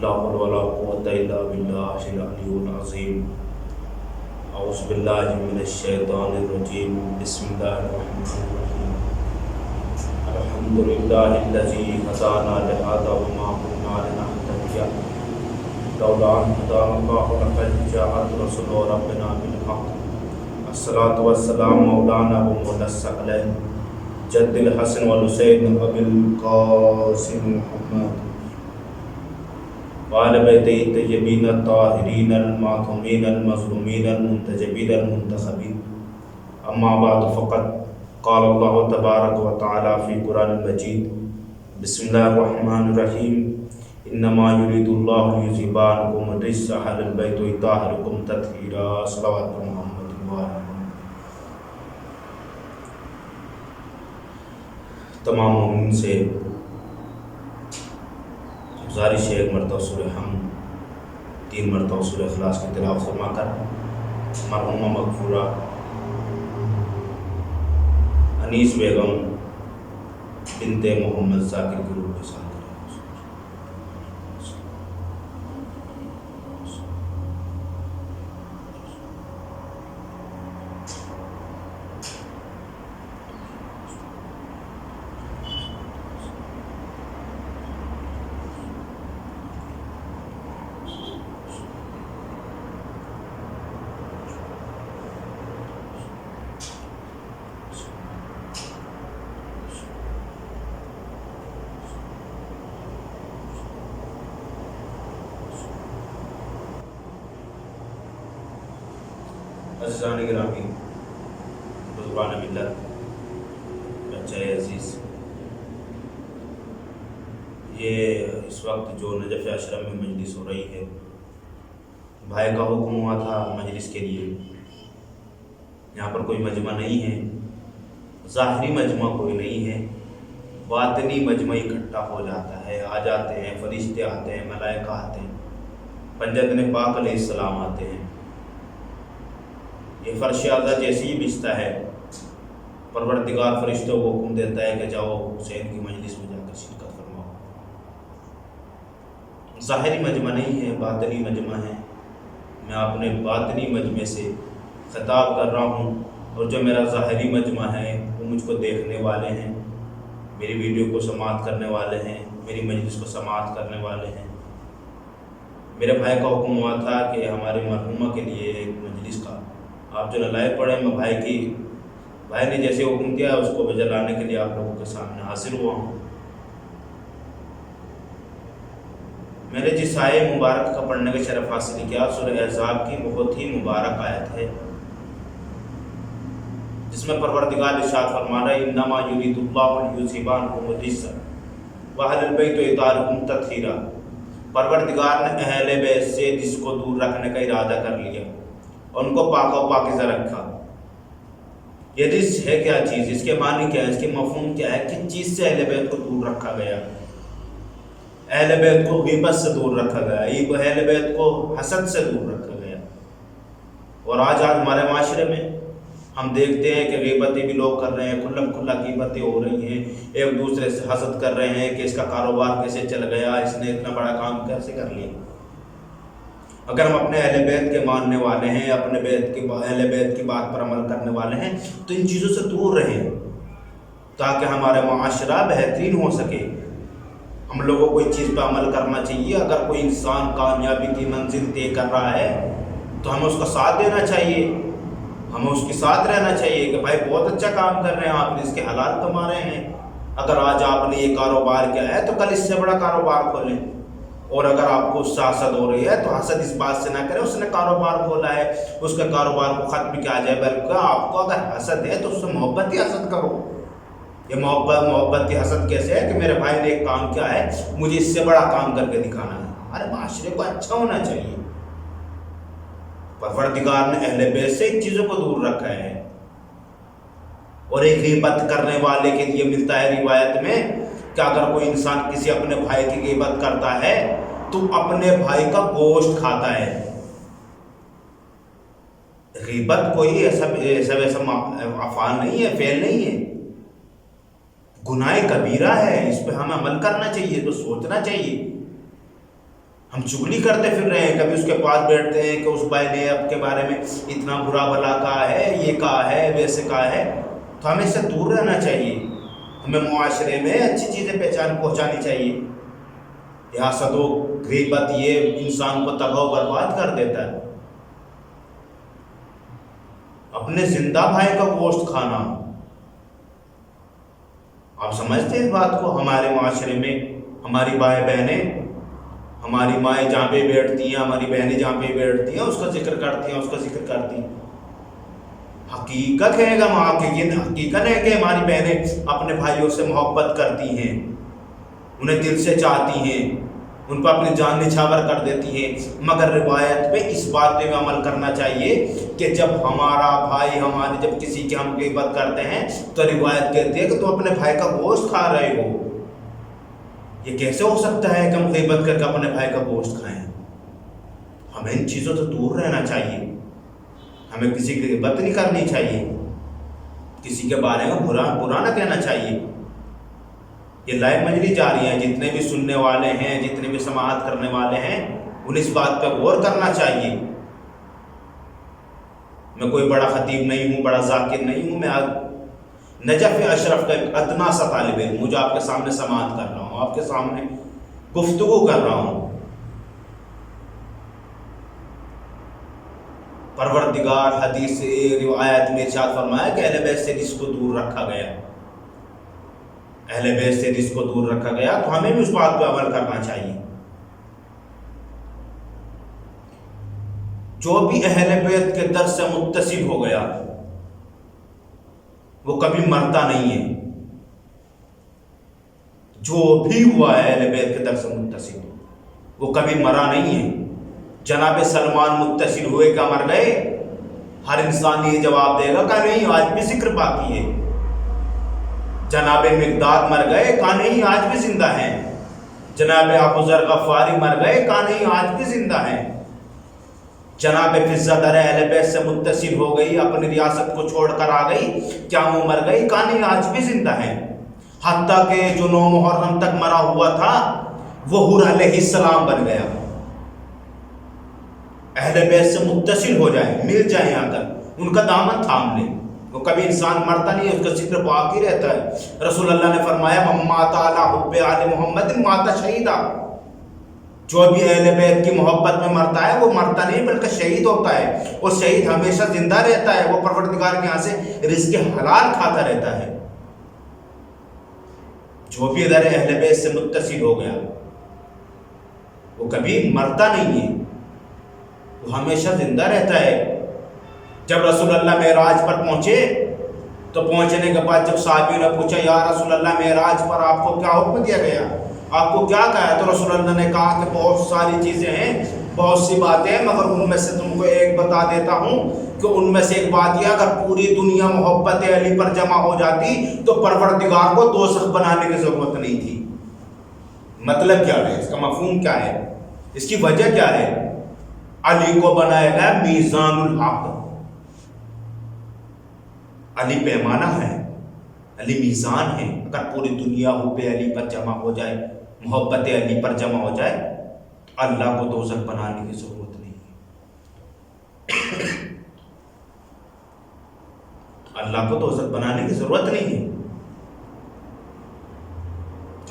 لا حول ولا قوة إلا بالله العلي العظيم أعوذ بالله من الشيطان الرجيم بسم الله الرحمن الرحيم الحمد لله الذي هدانا لهذا وما كنا لنهتدي لولا أن هدانا الله لقد جاءت رسل ربنا بالحق الصلاة والسلام مولانا ومولا الثقلين جد الحسن والحسين أبي القاسم محمد وآل بیتہ الطیبین الطاہرین المعصومین المظلومین المنتجبین المنتخبین اما بعد فقد قال اللہ تبارک و تعالی فی قرآن المجید بسم اللہ الرحمن الرحیم انما یرید اللہ لیذھب عنکم الرجس اہل البیت ویطہرکم تطہیرا صلوات محمد وعلیہ. تمام مومنین سے گزارش ہے ایک مرتبہ سورہ حمد 3 مرتبہ سورہ اخلاص کی تلاوت فرما کر مرحومہ مغفورہ انیس بیگم بنت محمد ذاکر کی روح کے ساتھ عزیزان گرامی، بزرگان ملت، بچہ عزیز، یہ اس وقت جو نجف اشرم میں مجلس ہو رہی ہے، بھائی کا حکم ہوا تھا مجلس کے لیے. یہاں پر کوئی مجمع نہیں ہے، ظاہری مجمع کوئی نہیں ہے، باطنی مجمع اکٹھا ہو جاتا ہے. آ جاتے ہیں فرشتے، آتے ہیں ملائکہ، آتے ہیں پنجتن پاک علیہ السلام آتے ہیں. یہ فرش اعلیٰ جیسے ہی بچتا ہے پروردگار فرشتوں کو حکم دیتا ہے کہ جاؤ حسین کی مجلس میں جا کر شرکت فرماؤ. ظاہری مجمع نہیں ہے، باطنی مجمع ہے. میں اپنے باطنی مجمع سے خطاب کر رہا ہوں، اور جو میرا ظاہری مجمع ہے وہ مجھ کو دیکھنے والے ہیں، میری ویڈیو کو سماعت کرنے والے ہیں، میری مجلس کو سماعت کرنے والے ہیں. میرے بھائی کا حکم ہوا تھا کہ ہمارے مرحومہ کے لیے ایک مجلس کا آپ جو لائے پڑھیں. میں بھائی نے جیسے حکم کیا اس کو بجا لانے کے لیے آپ لوگوں کے سامنے حاضر ہوا ہوں. میں نے جس آیے مبارک کا پڑھنے کا شرف حاصل کیا سورہ احزاب کی بہت ہی مبارک آیت ہے، جس میں پروردگار ارشاد فرما رہا ہے انما یرید اللہ لیذھب عنکم الرجس واہل البیت ویطہرکم تطہیرا. پروردگار نے اہل بیت سے جس کو دور رکھنے کا ارادہ کر لیا، ان کو پاک و پاکیزہ رکھا. یہ رجس ہے کیا چیز، اس کے معنی کیا ہے، اس کے مفہوم کیا ہے، کن چیز سے اہل بیت کو دور رکھا گیا؟ اہل بیت کو غیبت سے دور رکھا گیا، اہل بیت کو حسد سے دور رکھا گیا. اور آج ہمارے معاشرے میں ہم دیکھتے ہیں کہ غیبتیں بھی لوگ کر رہے ہیں، کھلم کھلا غیبتیں ہو رہی ہیں، ایک دوسرے سے حسد کر رہے ہیں کہ اس کا کاروبار کیسے چل گیا، اس نے اتنا بڑا کام کیسے کر لیا. اگر ہم اپنے اہل بیت کے ماننے والے ہیں، اپنے اہل بیت کی بات پر عمل کرنے والے ہیں، تو ان چیزوں سے دور رہیں تاکہ ہمارا معاشرہ بہترین ہو سکے. ہم لوگوں کو اس چیز پہ عمل کرنا چاہیے. اگر کوئی انسان کامیابی کی منزل طے کر رہا ہے تو ہمیں اس کا ساتھ دینا چاہیے، ہمیں اس کے ساتھ رہنا چاہیے کہ بھائی بہت اچھا کام کر رہے ہیں، آپ نے اس کے حلال کما رہے ہیں. اگر آج آپ نے یہ کاروبار کیا ہے تو کل اس سے بڑا کاروبار کھولیں. اور اگر آپ کو اس سے حسد ہو رہی ہے تو حسد اس بات سے نہ کریں اس نے کاروبار کھولا ہے اس کے کاروبار کو ختم کیا جائے، بلکہ آپ کو اگر حسد ہے تو اس سے محبت ہی حسد کرو. یہ محبت کی حسد کیسے ہے کہ میرے بھائی نے ایک کام کیا ہے مجھے اس سے بڑا کام کر کے دکھانا ہے. ہمارے معاشرے کو اچھا ہونا چاہیے. پروردگار نے اہل بیت سے ان چیزوں کو دور رکھا ہے. اور ایک غیبت کرنے والے کے لیے ملتا ہے روایت میں کہ اگر کوئی انسان کسی اپنے بھائی کی غیبت کرتا ہے تو اپنے بھائی کا گوشت کھاتا ہے. غیبت کوئی ایسا افعال نہیں ہے، فعل نہیں ہے، گناہ کبیرہ ہے. اس پہ ہمیں عمل کرنا چاہیے، تو سوچنا چاہیے. ہم چگلی کرتے پھر رہے ہیں، کبھی اس کے پاس بیٹھتے ہیں کہ اس بھائی نے اب کے بارے میں اتنا برا بھلا کہا ہے، یہ کہا ہے، ویسے کہا ہے. تو ہمیں اس سے دور رہنا چاہیے. ہمیں معاشرے میں اچھی چیزیں پہنچانی چاہیے. حسد و غیبت یہ انسان کو تباہ و برباد کر دیتا ہے. اپنے زندہ بھائی کا گوشت کھانا، آپ سمجھتے ہیں اس بات کو؟ ہمارے معاشرے میں ہماری بھائی بہنیں، ہماری مائیں جہاں پہ بیٹھتی ہیں، ہماری بہنیں جہاں پہ بیٹھتی ہیں، اس کا ذکر کرتی ہیں، اس کا ذکر کرتی ہیں. حقیقت ہے گا ماں کے، یہ حقیقت ہے کہ ہماری بہنیں اپنے بھائیوں سے محبت کرتی ہیں، انہیں دل سے چاہتی ہیں، ان پر اپنی جان نچھاور کر دیتی ہیں. مگر روایت پہ اس بات پہ عمل کرنا چاہیے کہ جب ہمارا بھائی جب کسی کی ہم غیبت کرتے ہیں تو روایت کہتی ہے کہ تم اپنے بھائی کا گوشت کھا رہے ہو. یہ کیسے ہو سکتا ہے کہ ہم غیبت کر کے اپنے بھائی کا گوشت کھائیں؟ ہمیں ان چیزوں سے دور رہنا چاہیے. ہمیں کسی کی غیبت نہیں کرنی چاہیے، کسی کے بارے میں برا نہ کہنا چاہیے. یہ لائیو مجری جاری ہے، جتنے بھی سننے والے ہیں، جتنے بھی سماعت کرنے والے ہیں، انہیں اس بات پہ غور کرنا چاہیے. میں کوئی بڑا خطیب نہیں ہوں، بڑا ذاکر نہیں ہوں، میں نجف اشرف کا ایک ادنا سا طالب علم ہوں جو آپ کے سامنے سماعت کر رہا ہوں، آپ کے سامنے گفتگو کر رہا ہوں. پروردگار حدیث روایت میں ارشاد فرمایا کہ اہل بیت سے جس کو دور رکھا گیا، اہل بیت سے جس کو دور رکھا گیا، تو ہمیں بھی اس بات پہ عمل کرنا چاہیے. جو بھی اہل بیت کے در سے متصل ہو گیا وہ کبھی مرتا نہیں ہے. جو بھی ہوا ہے اہل بیت کے در سے متصل وہ کبھی مرا نہیں ہے. جناب سلمان متصل ہوئے کیا مر گئے؟ ہر انسان یہ جواب دے گا کہ نہیں، آج بھی ذکر باقی ہے. جناب مقداد مر گئے، کہا نہیں آج بھی زندہ ہیں. جناب ابو ذر غفاری مر گئے، کہا نہیں آج بھی زندہ ہیں. جناب فضہ در اہل بیت سے متصل ہو گئی، اپنی ریاست کو چھوڑ کر آ گئی، کیا وہ مر گئی؟ کہا نہیں آج بھی زندہ ہیں. حتیٰ کہ جو 9 محرم تک مرا ہوا تھا وہ حور علیہ السلام بن گیا. اہل بیت سے متصل ہو جائیں، مل جائیں آ کر، ان کا دامن تھام لیں. وہ کبھی انسان مرتا نہیں ہے، اس کا ذکر باقی رہتا ہے. رسول اللہ نے فرمایا من مات علی حب آل محمد مات شہیدا. جو بھی اہل بیت کی محبت میں مرتا ہے وہ مرتا نہیں بلکہ شہید ہوتا ہے، اور شہید ہمیشہ زندہ رہتا ہے، وہ پروردگار کے یہاں سے رزق حلال کھاتا رہتا ہے. جو بھی ادھر اہل بیت سے متصل ہو گیا وہ کبھی مرتا نہیں ہے، وہ ہمیشہ زندہ رہتا ہے. جب رسول اللہ معراج پر پہنچے تو پہنچنے کے بعد جب صحابیوں نے پوچھا یا رسول اللہ معراج پر آپ کو کیا حکم دیا گیا، آپ کو کیا کہا؟ تو رسول اللہ نے کہا کہ بہت ساری چیزیں ہیں، بہت سی باتیں ہیں، مگر ان میں سے تم کو ایک بتا دیتا ہوں کہ ان میں سے ایک بات یہ، اگر پوری دنیا محبت علی پر جمع ہو جاتی تو پروردگار کو دوزخ بنانے کی ضرورت نہیں تھی. مطلب کیا ہے اس کا؟ مفہوم کیا ہے؟ اس کی وجہ کیا ہے؟ علی کو بنایا گیا میزان الحق. علی پیمانہ ہے، علی میزان ہے. اگر پوری دنیا حب علی پر جمع ہو جائے، محبت علی پر جمع ہو جائے تو اللہ کو دوزخ بنانے کی ضرورت نہیں ہے. اللہ کو دوزخ بنانے کی ضرورت نہیں ہے.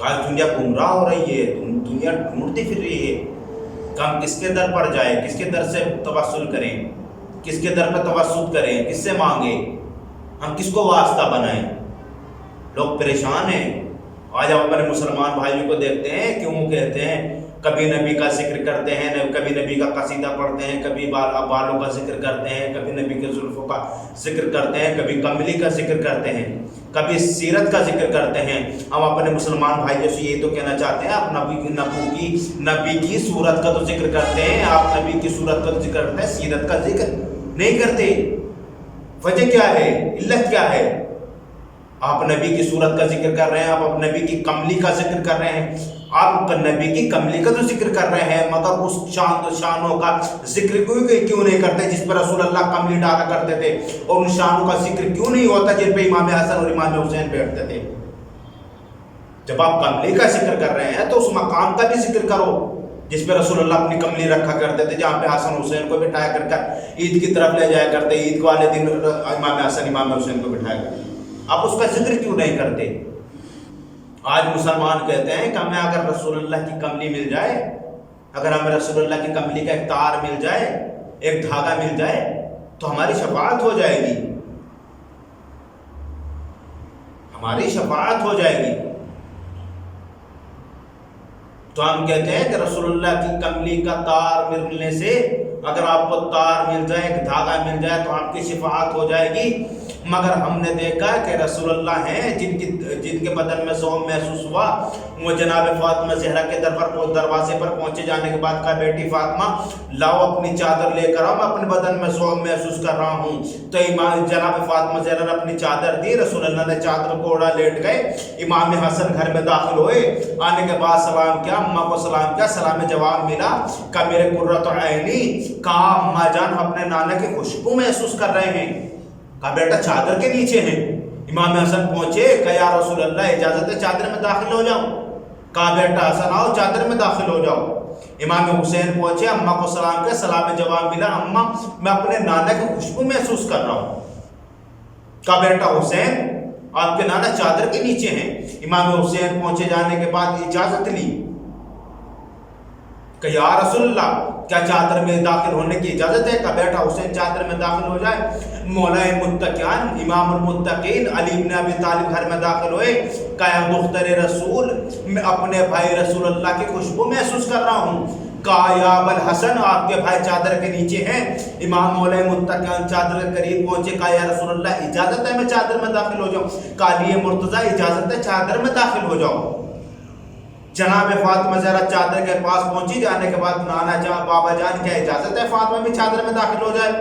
آج دنیا گمراہ ہو رہی ہے، دنیا ڈھونڈتی پھر رہی ہے کہ ہم کس کے در پر جائیں، کس کے در سے توسل کریں، کس کے در پر توسل کریں، کس سے مانگیں، ہم کس کو واسطہ بنائیں. لوگ پریشان ہیں. آج ہم اپنے مسلمان بھائیوں کو دیکھتے ہیں کہ وہ کہتے ہیں کبھی نبی کا ذکر کرتے ہیں، کبھی نبی کا قصیدہ پڑھتے ہیں، کبھی بالوں کا ذکر کرتے ہیں، کبھی نبی کے زلفوں کا ذکر کرتے ہیں، کبھی کملی کا ذکر کرتے ہیں، کبھی سیرت کا ذکر کرتے ہیں. ہم اپنے مسلمان بھائیوں سے یہ تو کہنا چاہتے ہیں آپ نبی کی صورت کا تو ذکر کرتے ہیں، آپ نبی کی صورت کا تو ذکر کرتے ہیں، سیرت کا ذکر نہیں کرتے. وجہ کیا ہے؟ علت کیا ہے؟ آپ نبی کی صورت کا ذکر کر رہے ہیں، آپ نبی کی کملی کا ذکر کر رہے ہیں، آپ نبی کی کملی کا تو ذکر کر رہے ہیں، مگر اس شانوں کا ذکر کیوں نہیں کرتے جس پر رسول اللہ کملی ڈالا کرتے تھے، اور ان شانوں کا ذکر کیوں نہیں ہوتا جن پہ امام حسن اور امام حسین بیٹھتے تھے. جب آپ کملی کا ذکر کر رہے ہیں تو اس مقام کا بھی ذکر کرو جس پہ رسول اللہ اپنی کملی رکھا کرتے تھے، جہاں پہ حسن حسین کو بٹھایا کر عید کی طرف لے جایا کرتے، عید والے دن امام حسن امام حسین کو بٹھایا کرتے. آپ اس کا ذکر کیوں نہیں کرتے؟ آج مسلمان کہتے ہیں کہ ہمیں اگر رسول اللہ کی کملی مل جائے، اگر ہمیں رسول اللہ کی کملی کا ایک تار مل جائے، ایک دھاگا مل جائے تو ہماری شفاعت ہو جائے گی، ہماری شفاعت ہو جائے گی. تو ہم کہتے ہیں کہ رسول اللہ کی کملی کا تار ملنے سے، اگر آپ کو تار مل جائے، ایک دھاگا مل جائے تو آپ کی شفاعت ہو جائے گی. مگر ہم نے دیکھا کہ رسول اللہ ہیں جن کے بدن میں زوم محسوس ہوا، وہ جناب فاطمہ زہرا کے دروازے پر پہنچے جانے کے بعد کہا بیٹی فاطمہ لاؤ اپنی چادر لے کر آؤ، میں اپنے بدن میں زوم محسوس کر رہا ہوں. تو جناب فاطمہ زہرا نے اپنی چادر دی، رسول اللہ نے چادر کو اڑا لیٹ گئے. امام حسن گھر میں داخل ہوئے، آنے کے بعد سلام کیا، اماں کو سلام کیا، سلام جواب ملا کہ میرے قرۃ عینی، کہا اماں جان اپنے نانا کی خوشبو محسوس کر رہے ہیں. کہا بیٹا چادر کے نیچے ہیں. امام حسن پہنچے، کہا یا رسول اللہ اجازت ہے چادر میں داخل ہو جاؤں؟ کہا بیٹا حسن آؤ چادر میں داخل ہو جاؤ. امام حسین پہنچے، اماں کو سلام کیا، سلام جواب ملا اماں میں اپنے نانا کی خوشبو محسوس کر رہا ہوں. کہا بیٹا حسین آپ کے نانا چادر کے نیچے ہیں. امام حسین پہنچے، جانے کے بعد اجازت لی کہ یا رسول اللہ کیا چادر میں داخل ہونے کی اجازت ہے؟ کہا بیٹا حسین چادر میں داخل ہو جائے. مولا متقیان امام المتقین علی بن ابی طالب گھر میں داخل ہوئے، کہا دختر رسول میں اپنے بھائی رسول اللہ کی خوشبو محسوس کر رہا ہوں. کہا یا ابوالحسن آپ کے بھائی چادر کے نیچے ہیں. امام مولا متقیان چادر کے قریب پہنچے، کہا یا رسول اللہ اجازت ہے میں چادر میں داخل ہو جاؤں؟ کہا علی مرتضیٰ اجازت ہے چادر میں داخل ہو جاؤ. جناب فاطمہ زہرا چادر کے پاس پہنچی، جانے کے بعد نانا جان بابا جان کیا اجازت ہے فاطمہ بھی چادر میں داخل ہو جائے؟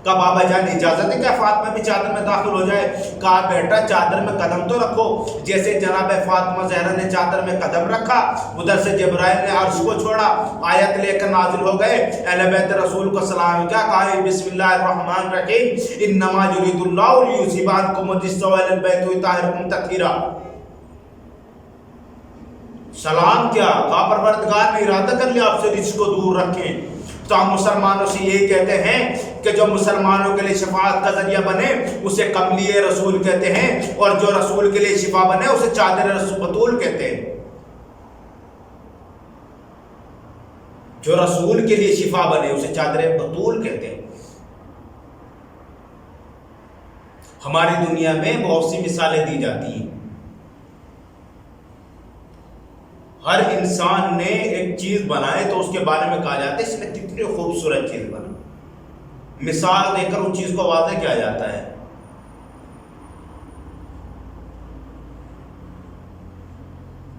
کہا بابا جان اجازت ہے کیا فاطمہ بھی چادر میں داخل ہو جائے؟ کہا بیٹا چادر میں قدم تو رکھو. جیسے جناب فاطمہ زہرا نے چادر میں قدم رکھا، ادھر سے جبرائیل نے عرش کو چھوڑا، آیت لے کر نازل ہو گئے. اہل بیت رسول کو سلام کیا، کہا بسم اللہ الرحمن الرحیم انما یرید اللہ لیذھب عنکم الرجس اہل البیت ویطہرکم تطہیرا. سلام کیا، کہا پروردگار نے ارادہ کر لیا آپ سے رجس کو دور رکھیں. تو ہم مسلمانوں سے یہی کہتے ہیں کہ جو مسلمانوں کے لیے شفاعت کا ذریعہ بنے اسے کملی رسول کہتے ہیں، اور جو رسول کے لیے شفا بنے اسے چادر رسول بطول کہتے ہیں. جو رسول کے لیے شفا بنے اسے چادر بطول کہتے ہیں. ہماری دنیا میں بہت سی مثالیں دی جاتی ہیں. ہر انسان نے ایک چیز بنائے تو اس کے بارے میں کہا جاتا ہے اس نے کتنی خوبصورت چیز بنا. مثال دے کر اس چیز کو واضح کیا جاتا ہے.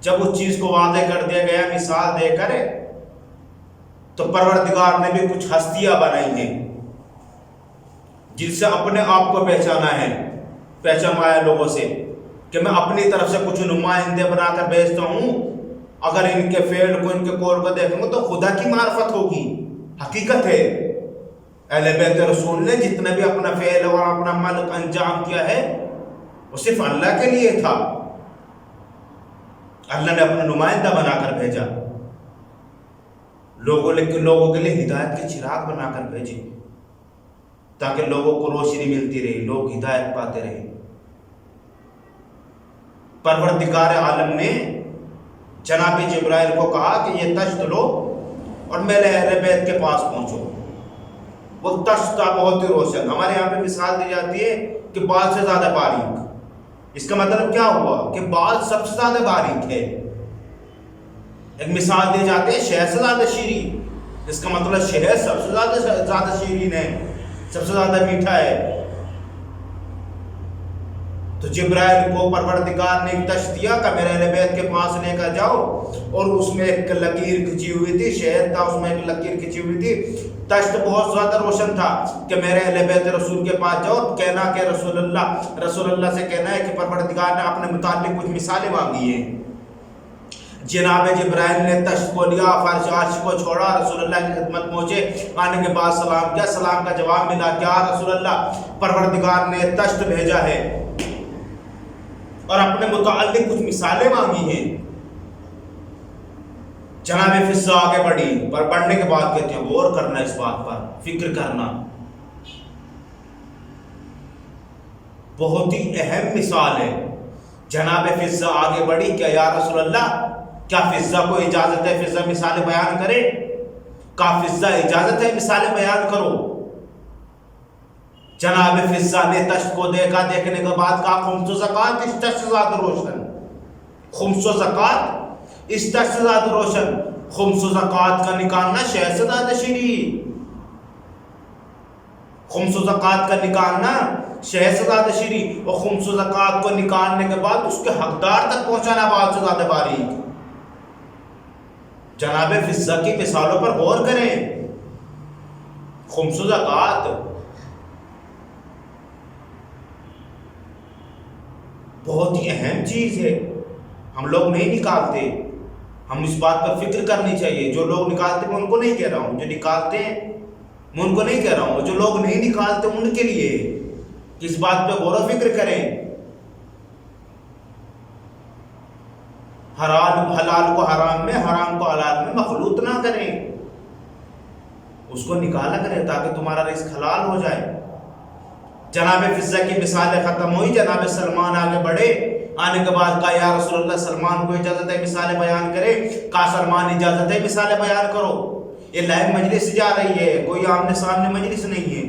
جب اس چیز کو واضح کر دیا گیا مثال دے کر، تو پروردگار نے بھی کچھ ہستیاں بنائی ہیں جن سے اپنے آپ کو پہچانا ہے، پہچانوایا لوگوں سے کہ میں اپنی طرف سے کچھ نمائندے بنا کر بھیجتا ہوں. اگر ان کے فعل کو ان کے قول کو دیکھیں گے تو خدا کی معرفت ہوگی. حقیقت ہے اہل بیت رسول نے جتنا بھی اپنا فعل اور اپنا عمل انجام کیا ہے وہ صرف اللہ کے لیے تھا. اللہ نے اپنا نمائندہ بنا کر بھیجا، لوگوں کے لیے ہدایت کے چراغ بنا کر بھیجے تاکہ لوگوں کو روشنی ملتی رہے، لوگ ہدایت پاتے رہے. پروردگار عالم نے جناب جبرائیل کو کہا کہ یہ تشت لو اور میرے اہل بیت کے پاس پہنچو. وہ تشت تھا بہت ہی روشن. ہمارے یہاں پہ مثال دی جاتی ہے کہ بال سے زیادہ باریک. اس کا مطلب کیا ہوا کہ بال سب سے زیادہ باریک ہے. ایک مثال دی جاتی ہے شہد سے زیادہ شیرین. اس کا مطلب شہد سب سے زیادہ شیرین ہے، سب سے زیادہ میٹھا ہے. تو جبرائیل کو پروردگار نے ایک تشت دیا کہ میرے اہل بیت کے پاس لے کر جاؤ، اور اس میں ایک لکیر کھچی ہوئی تھی، شہد تھا اس میں ایک لکیر کھچی ہوئی تھی. تشت بہت زیادہ روشن تھا کہ میرے اہل بیت رسول کے پاس جاؤ، کہنا کہ رسول اللہ سے کہنا ہے کہ پروردگار نے اپنے متعلق کچھ مثالیں مانگی ہیں. جناب جبرائیل نے تشت کو لیا، فرش عرش کو چھوڑا، رسول اللہ کی خدمت پہنچے. آنے کے بعد سلام کیا، سلام کا جواب ملا کیا رسول اللہ پروردگار نے تشت بھیجا ہے اور اپنے متعلق کچھ مثالیں مانگی ہیں. جناب فضہ آگے بڑھی، پر بڑھنے کے بعد کہتے ہیں غور کرنا، اس بات پر فکر کرنا. بہت ہی اہم مثال ہے. جناب فضہ آگے بڑھی، کیا یا رسول اللہ کیا فضہ کو اجازت ہے فضہ مثال بیان کرے؟ کیا فضہ اجازت ہے مثال بیان کرو؟ جناب فضہ نے تشت کو دیکھا، دیکھنے کے بعد کہا خمس و زکوٰۃ اس تشت سے زیادہ روشن، خمس و زکوٰۃ اس تشت سے زیادہ روشن. خمس و زکوٰۃ کا نکالنا شہد سے زیادہ شیریں، خمس و زکوٰۃ کا نکالنا شہد سے زیادہ شیریں، اور خمس و زکوٰۃ کو نکالنے کے بعد اس کے حقدار تک پہنچانا بات سے زیادہ باریک. جناب فضہ کی مثالوں پر غور کریں. خمس و زکوٰۃ بہت ہی اہم چیز ہے، ہم لوگ نہیں نکالتے. ہم اس بات پر فکر کرنی چاہیے. جو لوگ نکالتے میں ان کو نہیں کہہ رہا ہوں، جو نکالتے ہیں میں ان کو نہیں کہہ رہا ہوں، جو لوگ نہیں نکالتے ان کے لیے اس بات پہ غور و فکر کریں. حلال کو حرام میں، حرام کو حلال میں مخلوط نہ کریں، اس کو نکالا کریں تاکہ تمہارا رزق حلال ہو جائے. جناب فضہ کی مثالیں ختم ہوئی، جناب سلمان آگے بڑھے. آنے کے بعد کہا یا رسول اللہ سلمان کو اجازت ہے مثالیں بیان کرے؟ کہا سلمان اجازت ہے مثالیں بیان کرو. یہ لائیو مجلس جا رہی ہے، کوئی آمنے سامنے مجلس نہیں ہے.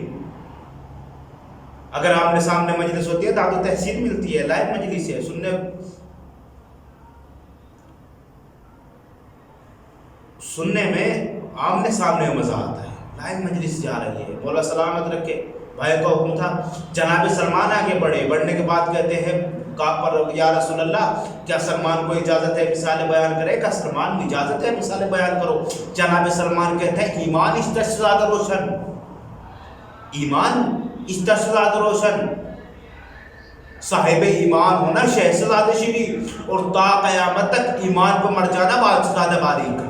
اگر آمنے سامنے مجلس ہوتی ہے داد و تحسین ملتی ہے، لائیو مجلس ہے. سننے میں آمنے سامنے مزہ آتا ہے. لائیو مجلس جا رہی ہے، مولا سلامت رکھے. بھائی کا حکم تھا. جناب سلمان آگے بڑھے، بڑھنے کے بعد کہتے ہیں یا رسول اللہ کیا سلمان کو اجازت ہے مثالیں بیان کرے؟ کیا سلمان اجازت ہے مثالیں بیان کرو؟ جناب سلمان کہتے ہیں ایمان اس طرح سے زیادہ روشن، ایمان اس طرح سے زیادہ روشن، صاحب ایمان ہونا شہد سے زیادہ شیریں، اور تا قیامت تک ایمان کو مر جانا بات سے زیادہ باریک.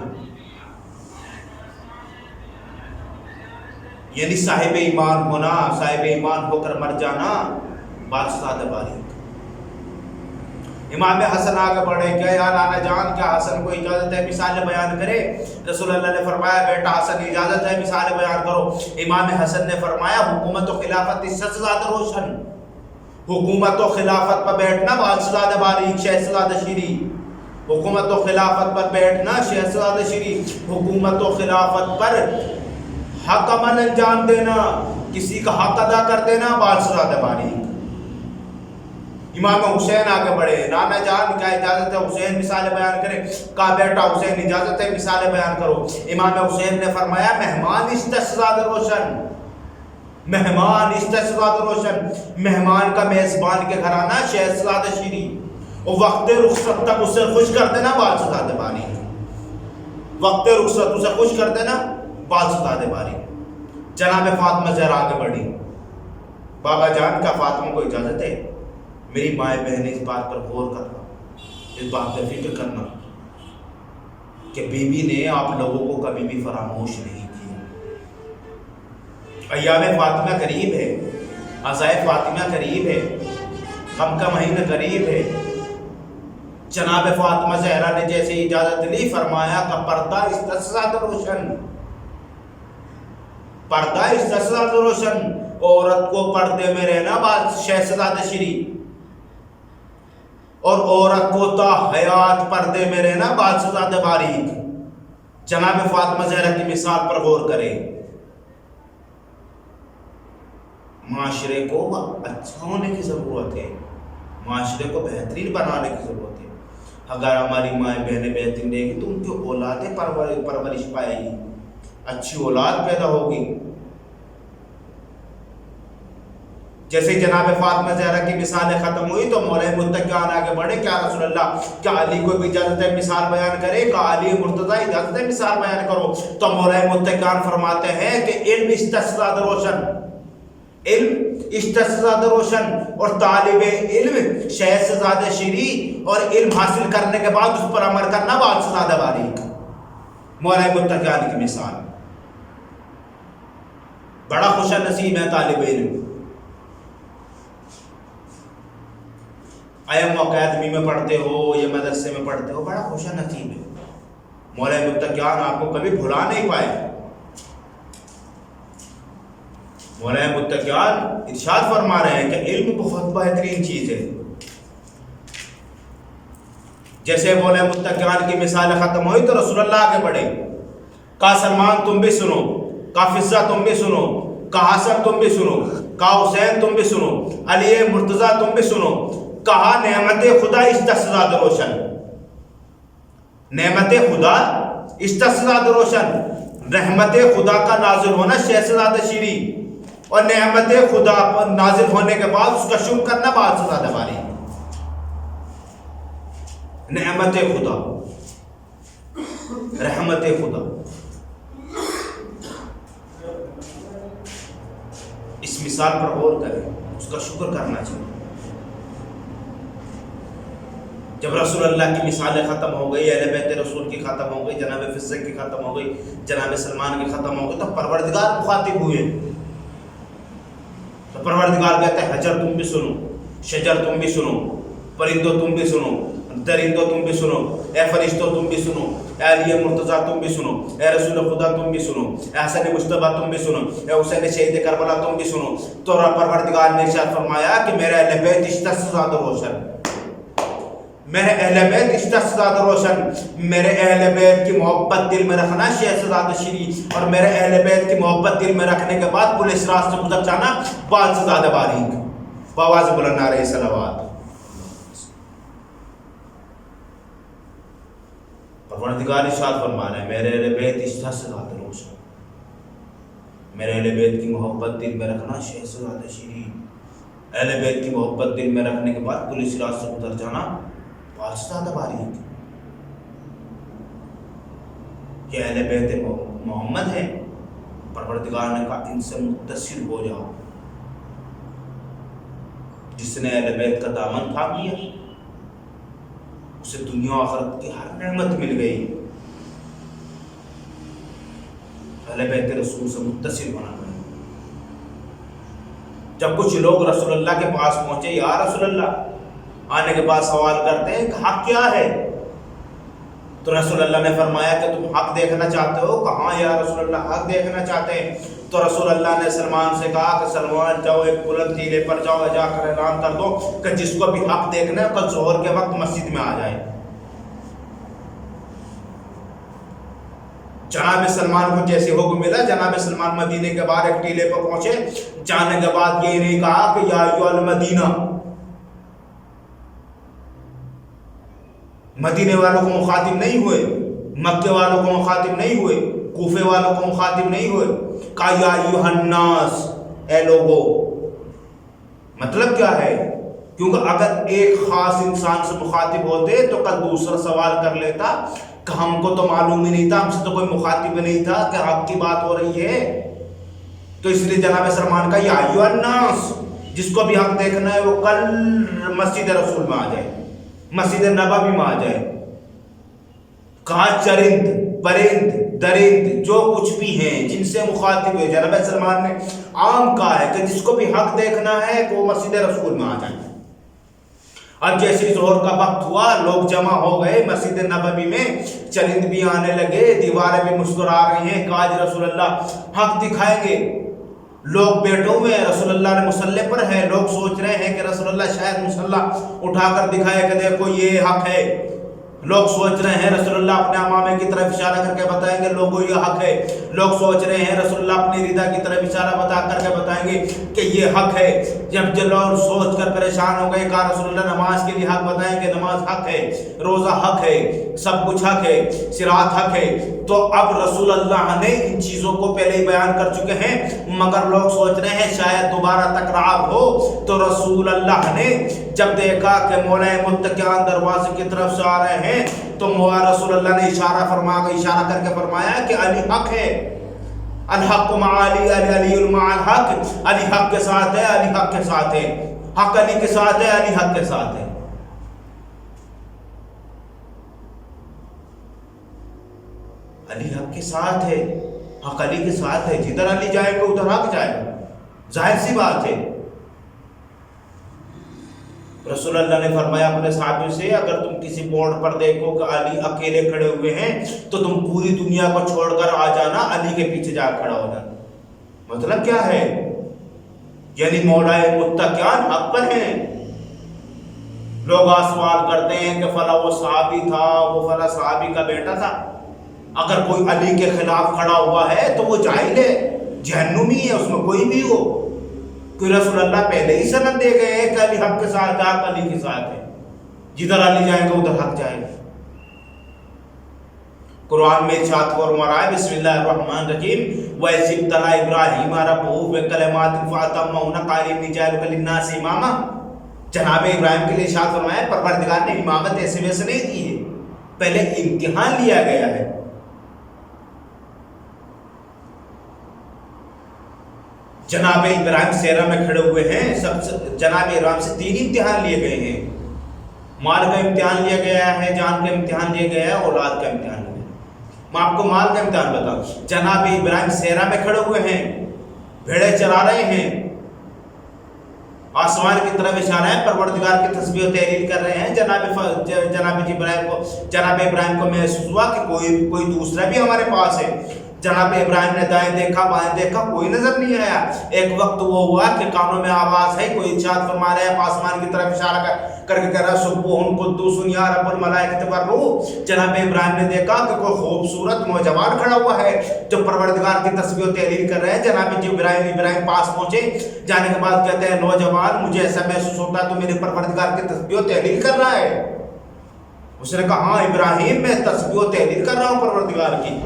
یعنی صاحب ایمان ہونا، صاحب ایمان ہو کر مر جانا بات سے زیادہ باریک. امام حسن آگے بڑھے، کیا یا نانا جان کیا حسن کو اجازت ہے مثالیں بیان کرے؟ رسول اللہ نے فرمایا بیٹا حسن اجازت ہے مثالیں بیان کرو. امام حسن نے فرمایا حکومت و خلافت اس سے زیادہ روشن، حکومت و خلافت پر بیٹھنا بات سے زیادہ باریک، شہد سے زیادہ شیریں. حکومت و خلافت پر بیٹھنا شہد سے زیادہ شیریں، حکومت و خلافت پر حق عمل انجام دینا، کسی کا حق ادا کر دینا بات سے زیادہ باریک. امام حسین آگے بڑھے، نانا جان کیا اجازت ہے حسین مثالیں بیان کرے؟ کہا بیٹا حسین اجازت ہے مثالیں بیان کرو. امام حسین نے فرمایا مہمان اس سے زیادہ روشن، مہمان اس سے زیادہ روشن، مہمان کا میزبان کے گھر آنا شہد سے زیادہ شیریں، اور وقت رخصت تک اسے خوش کر دینا بات سے زیادہ باریک. وقت رخصت اسے خوش کر دینا بات سے زیادہ باریک. جناب فاطمہ زہرا آگے بڑھی، بابا جان کا فاطمہ کو اجازت ہے؟ میری مائیں بہنیں اس بات پر غور کرنا، اس بات پر فکر کرنا کہ بی بی نے آپ لوگوں کو کبھی بھی فراموش نہیں کیا. ایام فاطمہ قریب ہے، عزائے فاطمہ قریب ہے، غم کا مہینہ قریب ہے. جناب فاطمہ زہرا نے جیسے اجازت لی، فرمایا کہ پردہ اس سے زیادہ روشن، پردہ اس سے زیادہ روشن، عورت کو پردے میں رہنا بات شہد سے زیادہ شیریں، اور عورت کو تا حیات پردے میں رہنا بات سے زیادہ باریک. جناب فاطمہ زہرا کی مثال پر غور کریں. معاشرے کو اچھا ہونے کی ضرورت ہے، معاشرے کو بہترین بنانے کی ضرورت ہے. اگر ہماری مائیں بہنیں بہترین رہیں گی تو ان کی اولادیں پرورش پائے گی، اچھی اولاد پیدا ہوگی. جیسے جناب فاطمہ زہرا کی مثالیں ختم ہوئی تو مولا متقیان آگے بڑھے، کیا رسول اللہ کیا علی کو بھی اجازت ہے مثال بیان کرے؟ کہ علی مرتضیٰ اجازت ہے مثال بیان کرو؟ تو مولا متقیان فرماتے ہیں کہ علم اس سے زیادہ روشن، علم اس سے زیادہ روشن، اور طالب علم شہد سے زیادہ شیریں، اور علم حاصل کرنے کے بعد اس پر عمل کرنا بات سے زیادہ باریک. مولا متقیان کی مثال. بڑا خوش نصیب ہے طالب علم. آیا اکیڈمی میں پڑھتے ہو یا مدرسے میں پڑھتے ہو، بڑا خوش نصیب ہے. مولا متقیان آپ کو کبھی بھلا نہیں پائے. مولا متقیان ارشاد فرما رہے ہیں کہ علم بہت بہترین چیز ہے. جیسے مولا متقیان کی مثال ختم ہوئی تو رسول اللہ آگے بڑھے. کہا سلمان تم بھی سنو، کہا فضہ تم بھی سنو، کہا حسن تم بھی سنو، کہا حسین تم بھی سنو، علی مرتضیٰ تم بھی سنو. کہا نعمت خدا اشتزاد روشن، نعمت خدا اشتزاد روشن، رحمت خدا کا نازل ہونا شہزادہ شیری، اور نعمت خدا پر نازل ہونے کے بعد اس کا شکر کرنا بات سے زیادہ باری. نعمت خدا، رحمت خدا، اس مثال پر غور کریں، اس کا شکر کرنا چاہیے. جب رسول اللہ کی مثالیں ختم ہو گئی، اہل بیت رسول کی ختم ہو گئی، جناب فضہ کی ختم ہو گئی، جناب سلمان کی ختم ہو گئی، تو پروردگار مخاطب ہوئے. تو پروردگار کہتے ہیں حجر تم بھی سنو، شجر تم بھی سنو، پرندوں تم بھی سنو، درندوں تم بھی سنو، اے فرشتوں تم بھی سنو، اے علی مرتضیٰ تم بھی سنو، اے رسول خدا تم بھی سنو، اے حسن مجتبیٰ تم بھی سنو، اے حسین شہید کربلا تم بھی سنو. تو پروردگار نے ارشاد فرمایا کہ میرے اہل بیت اشتزاد روشن، میرے اہل بیت اشتزاد روشن، میرے اہل بیت کی محبت دل میں رکھنا شہزادہ شیری، اور میرے اہل بیت کی محبت دل میں رکھنے کے بعد پل صراط سے گزر جانا بات سے زیادہ باریک. بآواز بلند نعرہ صلوات. پروردگار ارشاد فرما رہے ہیں میرے اہل بیت اشتزاد روشن، میرے اہل بیت کی محبت دل میں رکھنا شہزادہ شیری، اہل بیت کی محبت دل میں رکھنے کے بعد پل صراط سے گزر جانا بات سے زیادہ باریک. کہ اہل بیت محمد ہے، پروردگار نے کہا ان سے متصل ہو جاؤ. جس نے اہل بیت کا دامن تھام لیا اسے دنیا و آخرت کی ہر نعمت مل گئی. اہل بیت رسول سے متصل ہونا پڑا. جب کچھ لوگ رسول اللہ کے پاس پہنچے، یا رسول اللہ، آنے کے بعد سوال کرتے ہیں کہ حق کیا ہے؟ تو رسول اللہ نے فرمایا کہ تم حق دیکھنا چاہتے ہو؟ کہاں یا رسول اللہ حق دیکھنا چاہتے ہیں؟ تو رسول اللہ نے سلمان سے کہا کہ سلمان جاؤ ایک بلند ٹیلے پر جاؤ، جا کر اعلان کر دو کہ جس کو بھی حق دیکھنا ہے کل ظہر کے وقت مسجد میں آ جائے. جناب سلمان کو جیسے حکم ملا، جناب سلمان مدینے کے باہر ایک ٹیلے پر پہنچے. جانے کے بعد یہ نہیں کہا کہ یا ایھا المدینہ، مدینے والوں کو مخاطب نہیں ہوئے، مکے والوں کو مخاطب نہیں ہوئے، کوفے والوں کو مخاطب نہیں ہوئے. کہا یا ایھا الناس، اے لوگو. مطلب کیا ہے؟ کیونکہ اگر ایک خاص انسان سے مخاطب ہوتے تو کل دوسرا سوال کر لیتا کہ ہم کو تو معلوم ہی نہیں تھا، ہم سے تو کوئی مخاطب نہیں تھا کہ حق کی بات ہو رہی ہے. تو اس لیے جناب سلمان کا یا ایھا الناس، جس کو بھی حق دیکھنا ہے وہ کل مسجد رسول میں آ جائے، مسجد نبوی میں آ جائے. کہا چرند، پرند، درند، جو کچھ بھی ہیں جن سے مخاطب ہے، جناب سلمان نے عام کہا ہے کہ جس کو بھی حق دیکھنا ہے وہ مسجد رسول میں آ جائے. اب جیسے ظہر کا وقت ہوا، لوگ جمع ہو گئے مسجد نبوی میں، چرند بھی آنے لگے، دیواریں بھی مسکرا رہی ہیں کہ آج رسول اللہ حق دکھائیں گے. لوگ بیٹھے ہوئے ہیں، رسول اللہ نے مصلی پر ہے، لوگ سوچ رہے ہیں کہ رسول اللہ شاید مصلی اٹھا کر دکھائے کہ دیکھو یہ حق ہے. لوگ سوچ رہے ہیں رسول اللہ اپنے امامے کی طرف اشارہ کر کے بتائیں گے لوگوں یہ حق ہے. لوگ سوچ رہے ہیں رسول اللہ اپنی ردا کی طرف اشارہ بتا کر کے بتائیں گے کہ یہ حق ہے. جب لوگ سوچ کر پریشان ہو گئے، کہا رسول اللہ نماز کے لیے حق بتائیں کہ نماز حق ہے، روزہ حق ہے، سب کچھ حق ہے، صراط حق ہے. تو اب رسول اللہ نے ان چیزوں کو پہلے ہی بیان کر چکے ہیں، مگر لوگ سوچ رہے ہیں شاید دوبارہ تکرار ہو. تو رسول اللہ نے جب دیکھا کہ مولا متقیان دروازے کی طرف سے آ رہے ہیں تو مولا رسول اللہ نے اشارہ کر کے فرمایا کہ علی حق ہے، الحق مع علی، علی مع الحق، علی حق کے ساتھ ہے، علی حق کے ساتھ ہے، حق علی کے ساتھ ہے، علی حق کے ساتھ ہے. علی حق کے ساتھ ہے، حق علی کے ساتھ ہے. جدھر علی جائے گا ادھر حق جائے گا، ظاہر سی بات ہے. رسول اللہ نے فرمایا اپنے صحابیوں سے اگر تم کسی بورڈ پر دیکھو کہ علی اکیلے کھڑے ہوئے ہیں تو تم پوری دنیا کو چھوڑ کر آ جانا، علی کے پیچھے جا کھڑا ہو جانا۔ مطلب کیا ہے؟ یعنی مولا متقیان حق پر ہیں۔ لوگ سوال کرتے ہیں کہ فلاں وہ صحابی تھا، وہ فلاں صحابی کا بیٹا تھا، اگر کوئی علی کے خلاف کھڑا ہوا ہے تو وہ جاہل ہے، جہنمی ہے، اس میں کوئی بھی ہو۔ کوئی رسول اللہ پہلے ہی سند دے گئے ہیں کہ علی حق کے ساتھ ہے، حق علی کے ساتھ ہے، جدھر علی جائیں گے ادھر حق جائے گا۔ قرآن میں ارشاد فرما رہا ہے بسم اللہ الرحمن الرحیم وَإِذِ ابْتَلَىٰ إِبْرَاهِيمَ رَبُّهُ بِكَلِمَاتٍ فَأَتَمَّهُنَّ قَالَ إِنِّي جَاعِلُكَ لِلنَّاسِ إِمَامًا۔ جناب ابراہیم کے لیے ارشاد فرمایا پروردگار نے امامت ایسے ویسے نہیں دی ہے، پہلے امتحان لیا گیا ہے۔ جناب ابراہیم صحرا میں کھڑے ہوئے ہیں، جناب ابراہیم سے 3 امتحان لیے گئے ہیں، مال کا امتحان لیا گیا ہے، جان کا امتحان لیا گیا ہے، اولاد کا امتحان لیا گیا ہے۔ میں آپ کو مال کا امتحان بتاؤں، جناب ابراہیم صحرا میں کھڑے ہوئے ہیں، بھیڑیں چرا رہے ہیں، آسمان کی طرف اشارہ ہے، پروردگار کی تسبیح و تحلیل کر رہے ہیں۔ جناب ابراہیم کو محسوس ہوا کہ کوئی دوسرا بھی ہمارے پاس ہے۔ جناب ابراہیم نے دائیں دیکھا بائیں دیکھا، کوئی نظر نہیں آیا۔ ایک وقت وہ ہوا کہ کانوں میں آواز ہے، کوئی ارشاد فرما رہا ہے، آسمان کی طرف اشارہ کر کے کہہ رہا ہے سبوح قدوس یا رب الملائکۃ والروح۔ جناب ابراہیم نے دیکھا کہ کوئی خوبصورت نوجوان کھڑا ہوا ہے جو پروردگار کی تسبیح و تحلیل کر رہے ہیں۔ جناب ابراہیم پاس پہنچے، جانے کے بعد کہتے ہیں نوجوان مجھے ایسا محسوس ہوتا تو میرے پروردگار کی تسبیح و تحلیل کر رہا ہے۔ اس نے کہا ہاں ابراہیم میں تسبیح و تحلیل کر رہا ہوں پروردگار کی۔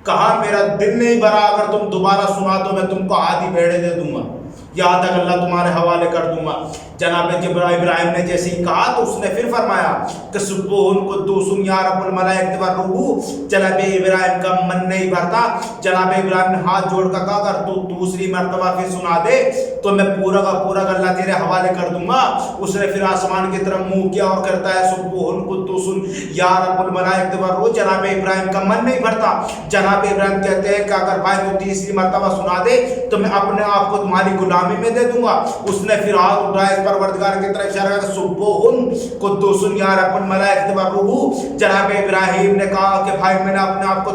کہا میرا دل نہیں بھرا، اگر تم دوبارہ سنا تو میں تم کو آدھی بھیڑیں دے دوں گا، یہاں تک اللہ تمہارے حوالے کر دوں گا۔ جناب ابراہیم نے جیسے ہی کہا تو اس نے پھر فرمایا کہ سبوح قدوس یا رب الملائکۃ والروح۔ جناب ابراہیم کا من نہیں بھرتا، جناب ابراہیم نے ہاتھ جوڑ کر کہا اگر تو دوسری مرتبہ پھر سنا دے تو میں پورا کا پورا اللہ تیرے حوالے کر دوں گا۔ اس نے پھر آسمان کی طرف منہ کیا اور کرتا ہے سبوح قدوس یا رب الملائکۃ والروح۔ جناب ابراہیم کا من نہیں بھرتا۔ جناب ابراہیم کہتے ہیں کہ اگر بھائی تو تیسری مرتبہ سنا دے تو میں اپنے آپ کو تمہاری غلامی میں دے دوں گا۔ اس نے پھر ہاتھ اٹھائے پروردگار کی طرف اشارہ کر سبوح قدوس یا رب الملائکۃ والروح۔ جناب ابراہیم نے کہا کہ بھائی میں نے اپنے آپ کو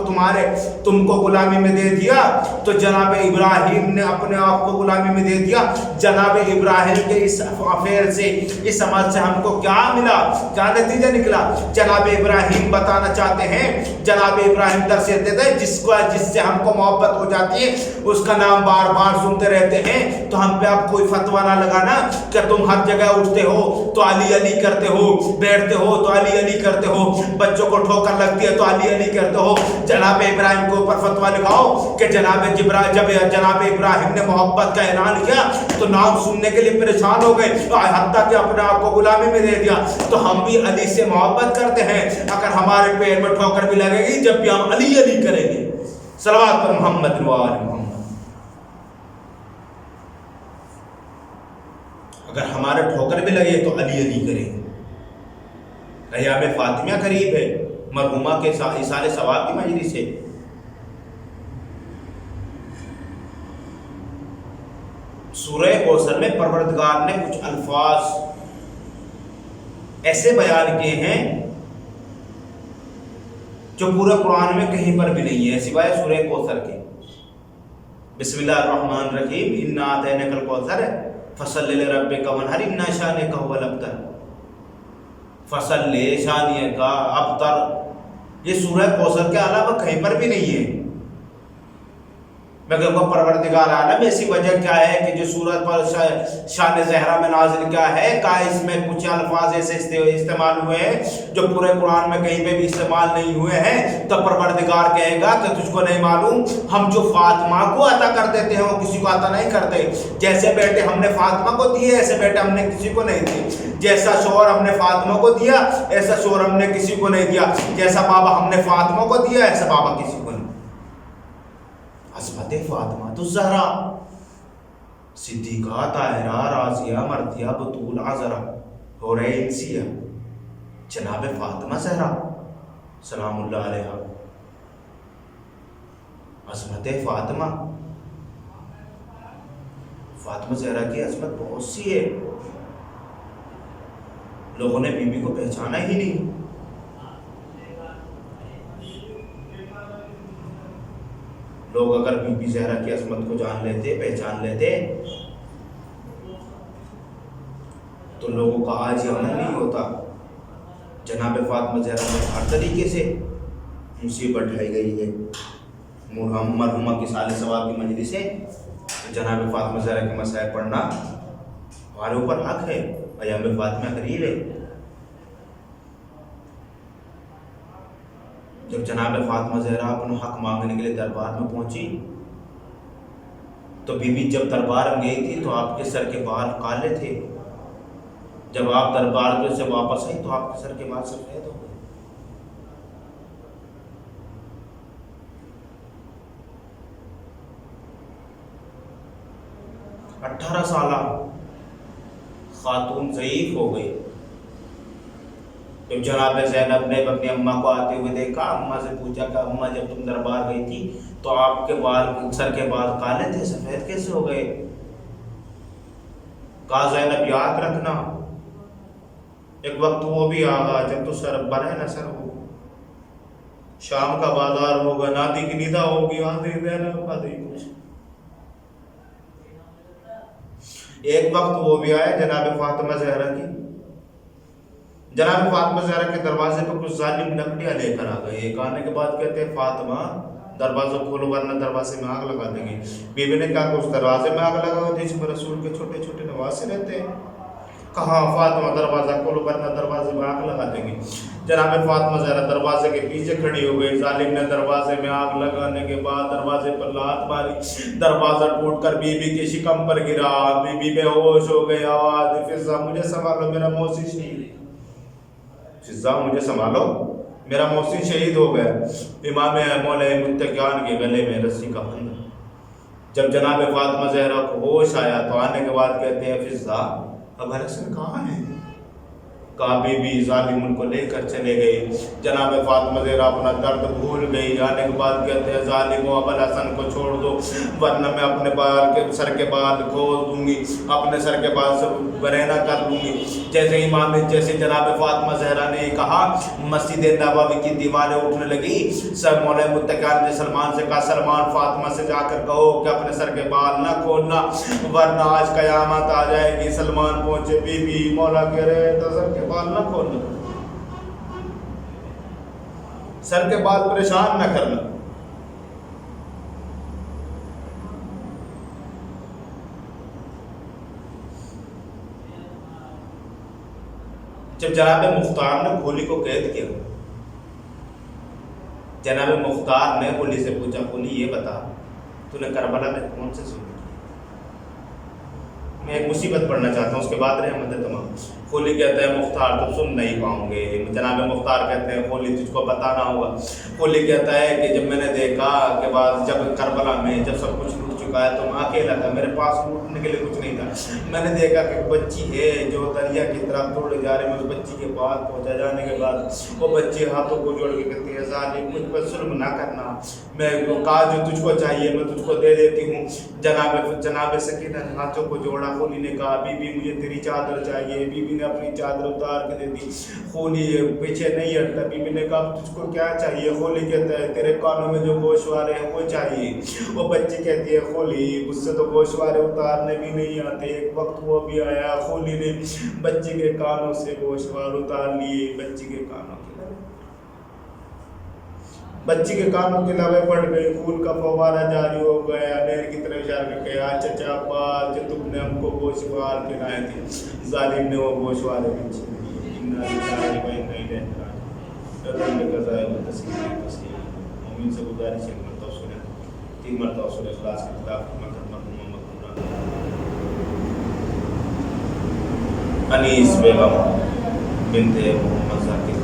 تم کو غلامی میں دے دیا۔ تو جناب ابراہیم نے اپنے آپ کو غلامی میں دے دیا۔ جناب ابراہیم کے اس افیئر سے، اس عمل سے ہم کو کیا ملا، کیا نتیجہ نکلا؟ جناب ابراہیم بتانا چاہتے ہیں، جناب ابراہیم درس دیتے ہیں جس سے ہم کو محبت ہو جاتی ہے اس کا نام بار بار سنتے رہتے ہیں، تو ہم پہ آپ کوئی فتویٰ نہ لگانا کہ تم ہر جگہ اٹھتے ہو تو علی علی کرتے ہو، بیٹھتے ہو تو علی علی کرتے ہو، بچوں کو ٹھوکر لگتی ہے تو علی علی کرتے ہو۔ جناب ابراہیم کے اوپر فتویٰ لگاؤ کہ جب جناب ابراہیم نے محبت کا اعلان کیا تو نام سننے کے لیے پریشان ہو گئے، حتیٰ کہ اپنے آپ کو غلامی میں دے دیا۔ تو ہم بھی علی سے محبت کرتے ہیں، اگر ہمارے پیر میں ٹھوکر بھی لگے گی جب بھی ہم علی علی کریں گے۔ صلوات پر محمد و آل محمد۔ اگر ہمارے ٹھوکر بھی لگے تو علی علی کریں گے۔ ایام فاطمیہ قریب ہے، مرحومہ کے ایصال ثواب کی مجلس ہے۔ سورہ کوثر میں پروردگار نے کچھ الفاظ ایسے بیان کیے ہیں جو پورے قرآن میں کہیں پر بھی نہیں ہے سوائے سورہ کوثر کے۔ بسم اللہ الرحمن الرحیم انا اعطیناک الکوثر فصل لربک وانحر ان شانک هو الابتر۔ فصل شانیہ کا ابتر یہ سورہ کوثر کے علاوہ کہیں پر بھی نہیں ہے۔ مگر وہ پروردگار عالم ایسی وجہ کیا ہے کہ جو سورت پر شان زہرا میں نازل کیا ہے، کا اس میں کچھ الفاظ ایسے استعمال ہوئے ہیں جو پورے قرآن میں کہیں پہ بھی استعمال نہیں ہوئے ہیں، تو پروردگار کہے گا کہ تجھ کو نہیں معلوم ہم جو فاطمہ کو عطا کر دیتے ہیں وہ کسی کو عطا نہیں کرتے۔ جیسے بیٹے ہم نے فاطمہ کو دیے ایسے بیٹے ہم نے کسی کو نہیں دیے، جیسا شوہر ہم نے فاطمہ کو دیا ایسا شوہر ہم نے کسی کو نہیں دیا، جیسا بابا ہم نے فاطمہ کو دیا ایسا بابا کسی کو نہیں۔ عصمت فاطمہ الزہرا، صدیقہ طاہرہ رازیہ مرضیہ بطول عذرا حورہ انسیہ، جناب فاطمہ زہرا سلام اللہ علیہا۔ عظمت فاطمہ زہرا کی عظمت بہت سی ہے، لوگوں نے بی بی کو پہچانا ہی نہیں. لوگ اگر بی بی زہرا کی عظمت کو جان لیتے، پہچان لیتے، تو لوگوں کا آج یہ عمل نہیں ہوتا. جناب فاطمہ زہرا میں ہر طریقے سے مصیبت ڈھائی گئی ہے. مرحومہ کی سال ثواب کی مجلس سے جناب فاطمہ زہرا کے مسائل پڑھنا ہمارے اوپر حق ہے. ایام فاطمہ قریب ہے. جب جناب فاطمہ زہرا اپنا حق مانگنے کے لیے دربار میں پہنچی تو بی بی جب دربار میں گئی تھی تو آپ کے سر کے بال کالے تھے. جب آپ دربار میں سے واپس آئی تو آپ کے سر کے بال سفید ہو گئے. 18 سالہ خاتون ضعیف ہو گئی. جب جناب زینب نے اپنی اماں کو آتے ہوئے دیکھا، اماں سے پوچھا کہ اماں جب تم دربار گئی تھی تو آپ کے بال، سر کے بال کالے تھے، سفید کیسے ہو گئے؟ کہا زینب یاد رکھنا ایک وقت وہ بھی آگا جب تو سر بنے نہ سر ہو، شام کا بازار ہوگا، نادی کی ندا ہوگی، آدھی زینب آدھی کچھ. ایک وقت وہ بھی آیا جناب فاطمہ زہرا کی، جناب فاطمہ زہرا کے دروازے پر کچھ ظالم لکڑیاں لے کر آ گئے. ایک آنے کے بعد کہتے ہیں فاطمہ دروازہ کھولو ورنہ دروازے میں آگ لگا دیں گے. بی بی نے کہا کہ اس دروازے میں آگ لگا دیں جس میں رسول کے چھوٹے چھوٹے نواسے رہتے ہیں. کہا فاطمہ دروازہ کھولو ورنہ دروازے میں آگ لگا دیں گے. جناب فاطمہ زہرا دروازے کے پیچھے کھڑی ہو گئی. ظالم نے دروازے میں آگ لگانے کے بعد دروازے پر لات ماری، دروازہ ٹوٹ کر بی بی کے شکم پر گرا. بی بی بے ہوش ہو گئی. آواز فضا مجھے سنبھالو میرا محسن شہید، فضا مجھے سنبھالو میرا محسن شہید ہو گیا. امام مولا متقیان کے گلے میں رسی کا بندھا. جب جناب فاطمہ زہرا کو ہوش آیا تو آنے کے بعد کہتے ہیں فضا اب حسن کہاں ہے؟ کہا بی بی ظالم ان کو لے کر چلے گئے. جناب فاطمہ زہرا اپنا درد بھول گئی. آنے کے بعد کہتے ہیں ظالمو اب الحسن کو چھوڑ دو ورنہ میں اپنے بال کے سر کے بال کھول دوں گی، اپنے سر کے بال سے برہنہ کر لوں گی. جیسے جناب فاطمہ زہرا نے کہا مسجد نبوی کی دیواریں اٹھنے لگی. سر مولا متقیان نے سلمان سے کہا سلمان فاطمہ سے جا کر کہو کہ اپنے سر کے بال نہ کھولنا ورنہ آج قیامت آ جائے گی. سلمان پہنچے، بی بی مولا کہہ رہے تو سر کے بال نہ کھولنا، سر کے بال پریشان نہ کرنا. جب جناب مختار نے کھولی کو قید کیا، جناب مختار نے کھولی سے پوچھا کھولی یہ بتا تو نے کربلا میں کون سے ظلم کیا؟ میں ایک مصیبت پڑھنا چاہتا ہوں اس کے بعد رحمت تمام. کھولی کہتا ہے مختار تو سن نہیں پاؤں گے. جناب مختار کہتے ہیں کھولی تجھ کو بتانا ہوگا. کھولی کہتا ہے کہ جب میں نے دیکھا کہ بعد جب کربلا میں جب سب کچھ لوٹ چکا ہے تو میں اکیلا تھا، میرے پاس لوٹنے کے لیے کچھ نہیں تھا. میں نے دیکھا کہ بچی ہے جو دریا کی طرف دوڑے جا رہے ہیں. میں اس بچی کے پاس پہنچا. جانے کے بعد وہ بچے ہاتھوں کو جوڑ کے کہتی ہے ظالم مجھ پر ظلم نہ کرنا، میں کہا جو تجھ کو چاہیے میں تجھ کو دے دیتی ہوں. جناب سکینہ نے ہاتھوں کو جوڑا. کھولی نے کہا بی بی مجھے تیری چادر چاہیے. بی بی نے اپنی چادر اتار کے دے دی. کھولی پیچھے نہیں ہٹتا. بی بی نے کہا تجھ کو کیا چاہیے؟ کھولی کہتا ہے تیرے کانوں میں جو گوشوارے ہیں وہ چاہیے. وہ بچی کہتی ہے کھولی مجھ سے تو گوشوارے اتارنے بھی نہیں آتے. ایک وقت وہ بھی آیا، کھولی نے بچی کے کانوں سے گوشوار اتار لیے. بچی کے کانوں کے لبے پڑ گئی. خون کا فوارہ جاری ہو گیا. نہر کی طرف اشارہ کر کے چچا ابا جو تم نے ہم کو گوشوار کھلائے تھے. ظالم نے وہ گوشوارے بھی چھین لیے. مومن سے گزارش ہے مرتبہ سنیں 3 مرتبہ سورہ اخلاص کے خلاف انیس بیگم بنت محمد ذاکر.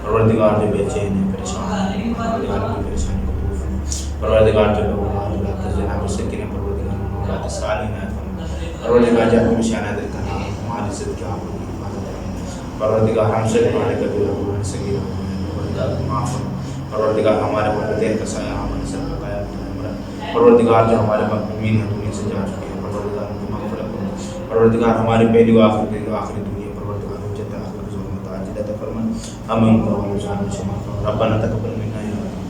پروردگار جو بے چین ہے پریشان ہے پروردگار کی پریشانی کو دور فرما پروردگار جو لوگ اولاد جناب سکینہ پروردگار اولاد صالحین ہے پروردگار جو ہمیں شان دے کرنا ہماری عزت کیا ہو پروردگار ہم سے ہمارے کبھی ہمارے سگیر پروردگار معاف پروردگار ہمارے والدین کا سایہ ہمارے سر پر قائم ہے پروردگار جو ہمارے مقبولین ہیں دنیا سے جا چکے ہیں پروردگار ان کو مغفرت کرو پروردگار ہماری پہلی و آخری دنیا پروردگار جت آخر ظلمت عاجلہ فرمان ہمیں ان پر ربنا تقبل